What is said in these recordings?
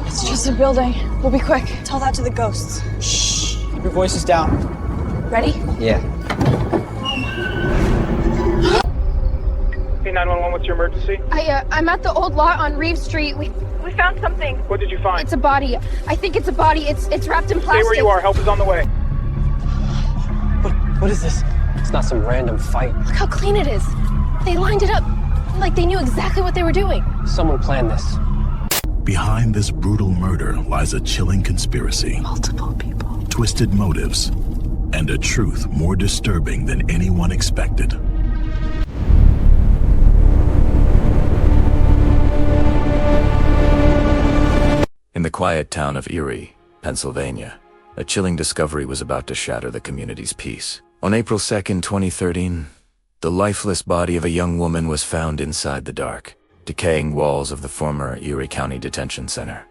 It's just a building. We'll be quick. Tell that to the ghosts. Shh. Keep your voices down. Ready? Yeah. Hey, 911, what's your emergency? I'm at the old lot on Reeve Street. We found something. What did you find? It's a body. I think it's a body. It's wrapped in plastic. Stay where you are. Help is on the way. What is this? It's not some random fight. Look how clean it is. They lined it up like they knew exactly what they were doing. Someone planned this. Behind this brutal murder lies a chilling conspiracy. Multiple people. Twisted motives, and a truth more disturbing than anyone expected. In the quiet town of Erie, Pennsylvania, a chilling discovery was about to shatter the community's peace. On April 2nd, 2013, the lifeless body of a young woman was found inside the dark, decaying walls of the former Erie County Detention Center.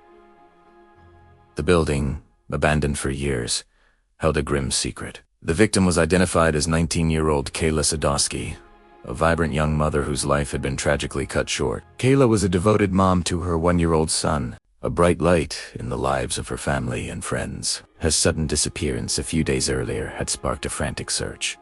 The building, abandoned for years, held a grim secret. The victim was identified as 19-year-old Kayla Sadowski, a vibrant young mother whose life had been tragically cut short. Kayla was a devoted mom to her 1-year-old son, a bright light in the lives of her family and friends. Her sudden disappearance a few days earlier had sparked a frantic search.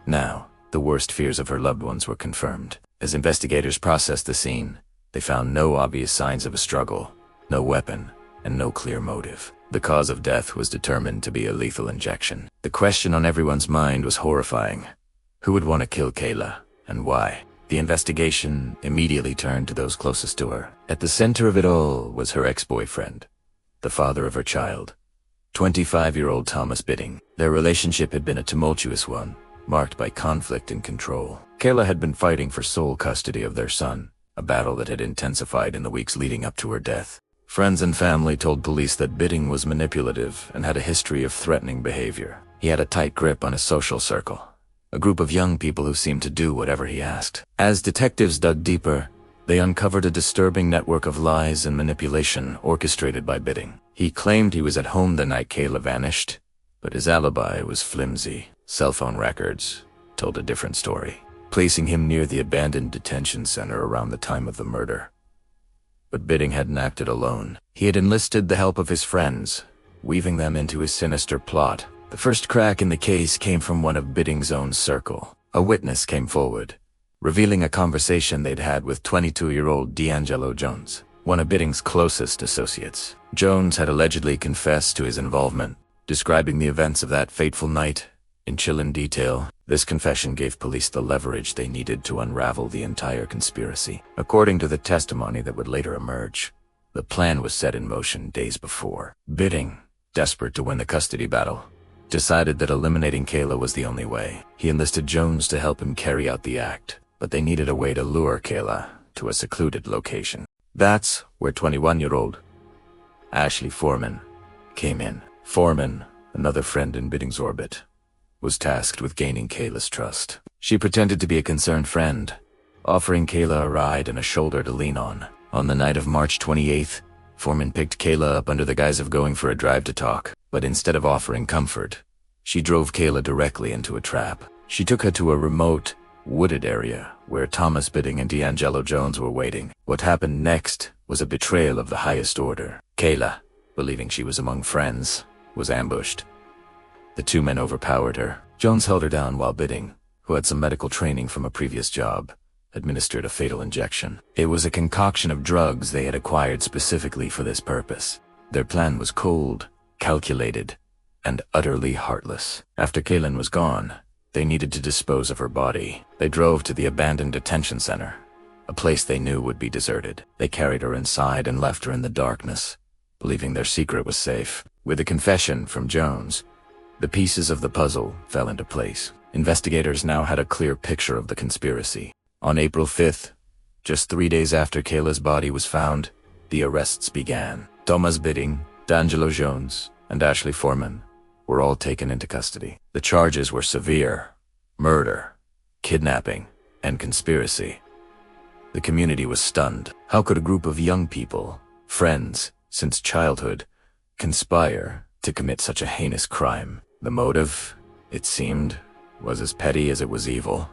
Now, the worst fears of her loved ones were confirmed. As investigators processed the scene, they found no obvious signs of a struggle, no weapon, and no clear motive. The cause of death was determined to be a lethal injection. The question on everyone's mind was horrifying. Who would want to kill Kayla, and why? The investigation immediately turned to those closest to her. At the center of it all was her ex-boyfriend, the father of her child, 25-year-old Thomas Bidding. Their relationship had been a tumultuous one, marked by conflict and control. Kayla had been fighting for sole custody of their son, a battle that had intensified in the weeks leading up to her death. Friends and family told police that Bidding was manipulative and had a history of threatening behavior. He had a tight grip on his social circle, a group of young people who seemed to do whatever he asked. As detectives dug deeper, they uncovered a disturbing network of lies and manipulation orchestrated by Bidding. He claimed he was at home the night Kayla vanished, but his alibi was flimsy. Cell phone records told a different story, placing him near the abandoned detention center around the time of the murder. But Bidding hadn't acted alone. He had enlisted the help of his friends, weaving them into his sinister plot. The first crack in the case came from one of Bidding's own circle. A witness came forward, revealing a conversation they'd had with 22-year-old D'Angelo Jones, one of Bidding's closest associates. Jones had allegedly confessed to his involvement, describing the events of that fateful night in chilling detail. This confession gave police the leverage they needed to unravel the entire conspiracy. According to the testimony that would later emerge, the plan was set in motion days before. Bidding, desperate to win the custody battle, decided that eliminating Kayla was the only way. He enlisted Jones to help him carry out the act, but they needed a way to lure Kayla to a secluded location. That's where 21-year-old Ashley Foreman came in. Foreman, another friend in Bidding's orbit, was tasked with gaining Kayla's trust. She pretended to be a concerned friend, offering Kayla a ride and a shoulder to lean on. On the night of March 28th, Foreman picked Kayla up under the guise of going for a drive to talk, but instead of offering comfort, she drove Kayla directly into a trap. She took her to a remote, wooded area where Thomas Bidding and D'Angelo Jones were waiting. What happened next was a betrayal of the highest order. Kayla, believing she was among friends, was ambushed. The two men overpowered her. Jones held her down while Bidding, who had some medical training from a previous job, administered a fatal injection. It was a concoction of drugs they had acquired specifically for this purpose. Their plan was cold, calculated, and utterly heartless. After Kaylin was gone, they needed to dispose of her body. They drove to the abandoned detention center, a place they knew would be deserted. They carried her inside and left her in the darkness, believing their secret was safe. With a confession from Jones, the pieces of the puzzle fell into place. Investigators now had a clear picture of the conspiracy. On April 5th, just 3 days after Kayla's body was found, the arrests began. Thomas Bidding, D'Angelo Jones, and Ashley Foreman were all taken into custody. The charges were severe: murder, kidnapping, and conspiracy. The community was stunned. How could a group of young people, friends since childhood, conspire to commit such a heinous crime? The motive, it seemed, was as petty as it was evil.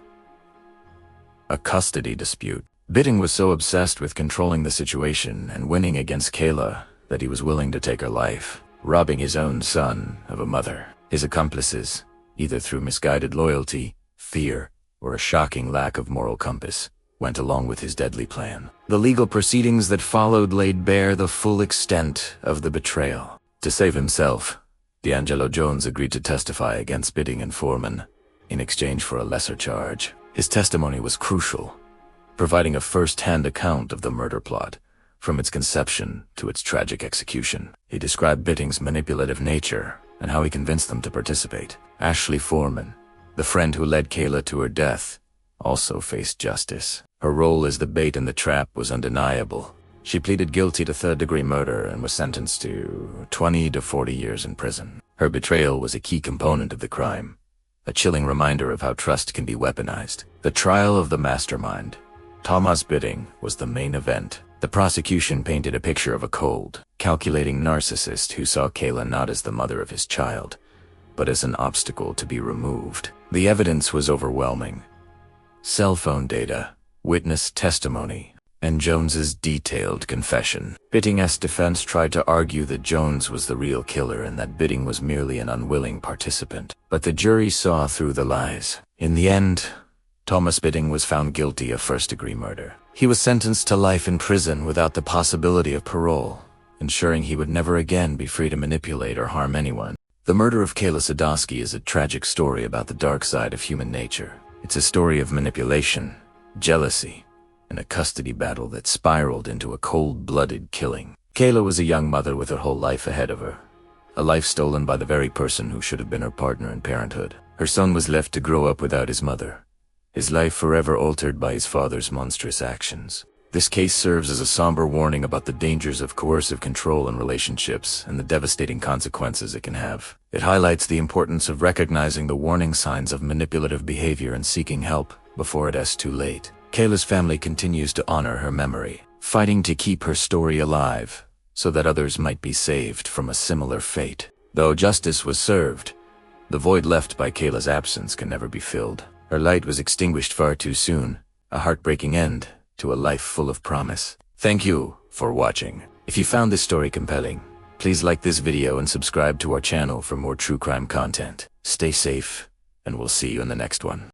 A custody dispute. Bidding was so obsessed with controlling the situation and winning against Kayla that he was willing to take her life, robbing his own son of a mother. His accomplices, either through misguided loyalty, fear, or a shocking lack of moral compass, went along with his deadly plan. The legal proceedings that followed laid bare the full extent of the betrayal. To save himself, D'Angelo Jones agreed to testify against Bidding and Foreman in exchange for a lesser charge. His testimony was crucial, providing a first-hand account of the murder plot, from its conception to its tragic execution. He described Bidding's manipulative nature and how he convinced them to participate. Ashley Foreman, the friend who led Kayla to her death, also faced justice. Her role as the bait in the trap was undeniable. She pleaded guilty to third-degree murder and was sentenced to 20 to 40 years in prison. Her betrayal was a key component of the crime, a chilling reminder of how trust can be weaponized. The trial of the mastermind, Thomas Bidding, was the main event. The prosecution painted a picture of a cold, calculating narcissist who saw Kayla not as the mother of his child, but as an obstacle to be removed. The evidence was overwhelming. Cell phone data, witness testimony, and Jones's detailed confession. Bidding's defense tried to argue that Jones was the real killer and that Bidding was merely an unwilling participant. But the jury saw through the lies. In the end, Thomas Bidding was found guilty of first-degree murder. He was sentenced to life in prison without the possibility of parole, ensuring he would never again be free to manipulate or harm anyone. The murder of Kayla Sadowski is a tragic story about the dark side of human nature. It's a story of manipulation, jealousy, and a custody battle that spiraled into a cold-blooded killing. Kayla was a young mother with her whole life ahead of her, a life stolen by the very person who should have been her partner in parenthood. Her son was left to grow up without his mother, his life forever altered by his father's monstrous actions. This case serves as a somber warning about the dangers of coercive control in relationships and the devastating consequences it can have. It highlights the importance of recognizing the warning signs of manipulative behavior and seeking help before it is too late. Kayla's family continues to honor her memory, fighting to keep her story alive so that others might be saved from a similar fate. Though justice was served, the void left by Kayla's absence can never be filled. Her light was extinguished far too soon, a heartbreaking end to a life full of promise. Thank you for watching. If you found this story compelling, please like this video and subscribe to our channel for more true crime content. Stay safe, and we'll see you in the next one.